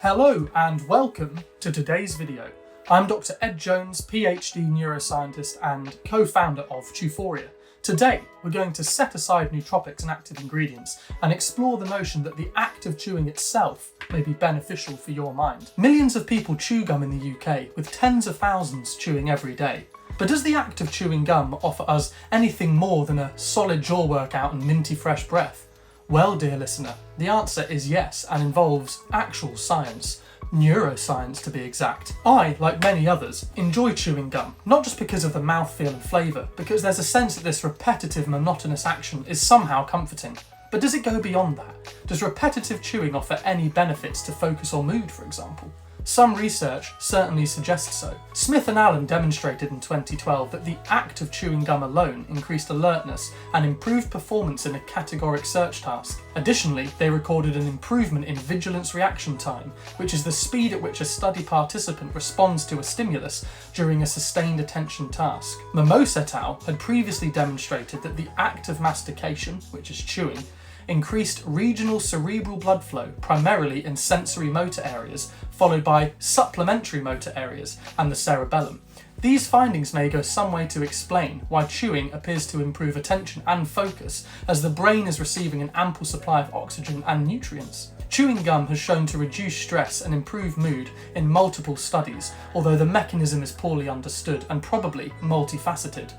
Hello and welcome to today's video. I'm Dr. Ed Jones, PhD neuroscientist and co-founder of Chewphoria. Today, we're going to set aside nootropics and active ingredients and explore the notion that the act of chewing itself may be beneficial for your mind. Millions of people chew gum in the UK, with tens of thousands chewing every day. But does the act of chewing gum offer us anything more than a solid jaw workout and minty fresh breath? Well, dear listener, the answer is yes, and involves actual science. Neuroscience to be exact. I, like many others, enjoy chewing gum, not just because of the mouthfeel and flavour, because there's a sense that this repetitive, monotonous action is somehow comforting. But does it go beyond that? Does repetitive chewing offer any benefits to focus or mood, for example? Some research certainly suggests so. Smith and Allen demonstrated in 2012 that the act of chewing gum alone increased alertness and improved performance in a categoric search task. Additionally, they recorded an improvement in vigilance reaction time, which is the speed at which a study participant responds to a stimulus during a sustained attention task. Momose et al. Had previously demonstrated that the act of mastication, which is chewing, increased regional cerebral blood flow, primarily in sensory motor areas, followed by supplementary motor areas and the cerebellum. These findings may go some way to explain why chewing appears to improve attention and focus, as the brain is receiving an ample supply of oxygen and nutrients. Chewing gum has shown to reduce stress and improve mood in multiple studies, although the mechanism is poorly understood and probably multifaceted.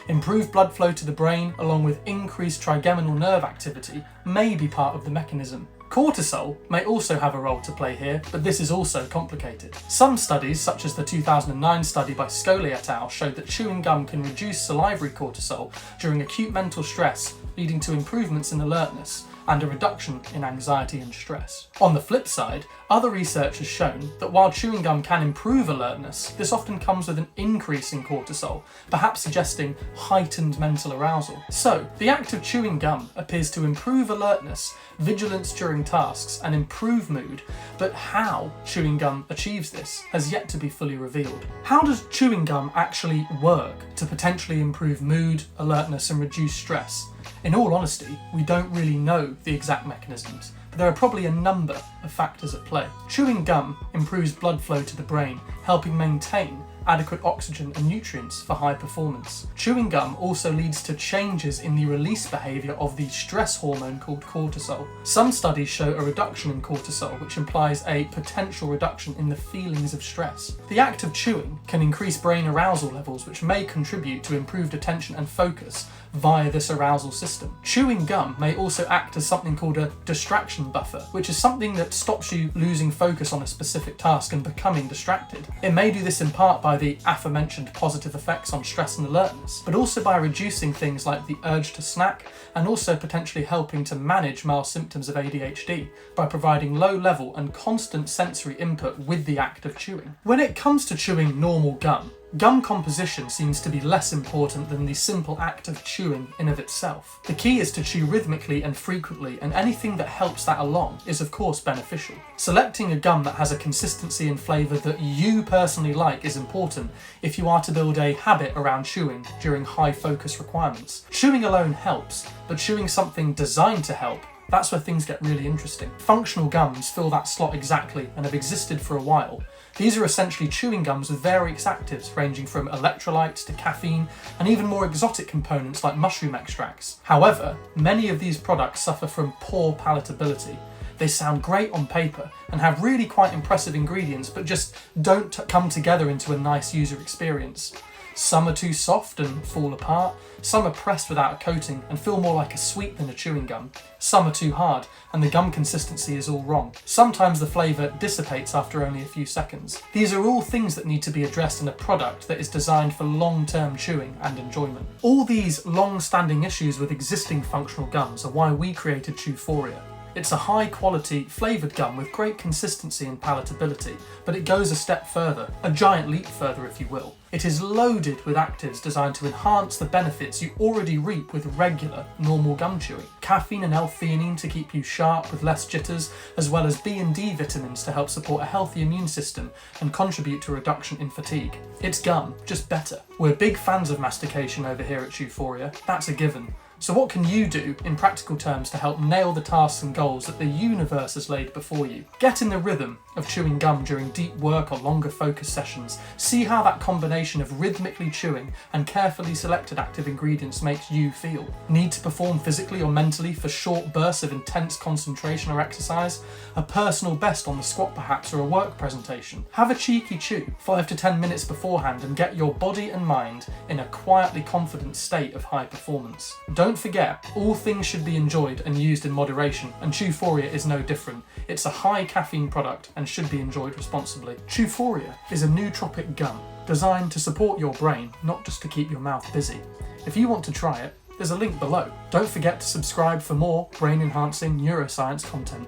Improved blood flow to the brain, along with increased trigeminal nerve activity, may be part of the mechanism. Cortisol may also have a role to play here, but this is also complicated. Some studies, such as the 2009 study by Scully et al., showed that chewing gum can reduce salivary cortisol during acute mental stress, leading to improvements in alertness and a reduction in anxiety and stress. On the flip side, other research has shown that while chewing gum can improve alertness, this often comes with an increase in cortisol, perhaps suggesting heightened mental arousal. So, the act of chewing gum appears to improve alertness, vigilance during tasks, and improve mood, but how chewing gum achieves this has yet to be fully revealed. How does chewing gum actually work to potentially improve mood, alertness, and reduce stress? In all honesty, we don't really know the exact mechanisms, but there are probably a number of factors at play. Chewing gum improves blood flow to the brain, helping maintain adequate oxygen and nutrients for high performance. Chewing gum also leads to changes in the release behaviour of the stress hormone called cortisol. Some studies show a reduction in cortisol, which implies a potential reduction in the feelings of stress. The act of chewing can increase brain arousal levels, which may contribute to improved attention and focus via this arousal system. Chewing gum may also act as something called a distraction buffer, which is something that stops you losing focus on a specific task and becoming distracted. It may do this in part by the aforementioned positive effects on stress and alertness, but also by reducing things like the urge to snack, and also potentially helping to manage mild symptoms of ADHD by providing low-level and constant sensory input with the act of chewing. When it comes to chewing normal gum, gum composition seems to be less important than the simple act of chewing in of itself. The key is to chew rhythmically and frequently, and anything that helps that along is of course beneficial. Selecting a gum that has a consistency and flavour that you personally like is important if you are to build a habit around chewing during high focus requirements. Chewing alone helps, but chewing something designed to help, that's where things get really interesting. Functional gums fill that slot exactly and have existed for a while. These are essentially chewing gums with various actives ranging from electrolytes to caffeine and even more exotic components like mushroom extracts. However, many of these products suffer from poor palatability. They sound great on paper and have really quite impressive ingredients, but just don't come together into a nice user experience. Some are too soft and fall apart, some are pressed without a coating and feel more like a sweet than a chewing gum. Some are too hard and the gum consistency is all wrong. Sometimes the flavour dissipates after only a few seconds. These are all things that need to be addressed in a product that is designed for long-term chewing and enjoyment. All these long-standing issues with existing functional gums are why we created Chewphoria. It's a high-quality, flavoured gum with great consistency and palatability, but it goes a step further, a giant leap further if you will. It is loaded with actives designed to enhance the benefits you already reap with regular, normal gum chewing. Caffeine and L-theanine to keep you sharp with less jitters, as well as B and D vitamins to help support a healthy immune system and contribute to a reduction in fatigue. It's gum, just better. We're big fans of mastication over here at Chewphoria, that's a given. So what can you do in practical terms to help nail the tasks and goals that the universe has laid before you? Get in the rhythm of chewing gum during deep work or longer focus sessions. See how that combination of rhythmically chewing and carefully selected active ingredients makes you feel. Need to perform physically or mentally for short bursts of intense concentration or exercise? A personal best on the squat perhaps, or a work presentation? Have a cheeky chew 5 to 10 minutes beforehand and get your body and mind in a quietly confident state of high performance. Don't forget, all things should be enjoyed and used in moderation, and Chewphoria is no different. It's a high caffeine product and should be enjoyed responsibly. Chewphoria is a nootropic gum designed to support your brain, not just to keep your mouth busy. If you want to try it, there's a link below. Don't forget to subscribe for more brain-enhancing neuroscience content.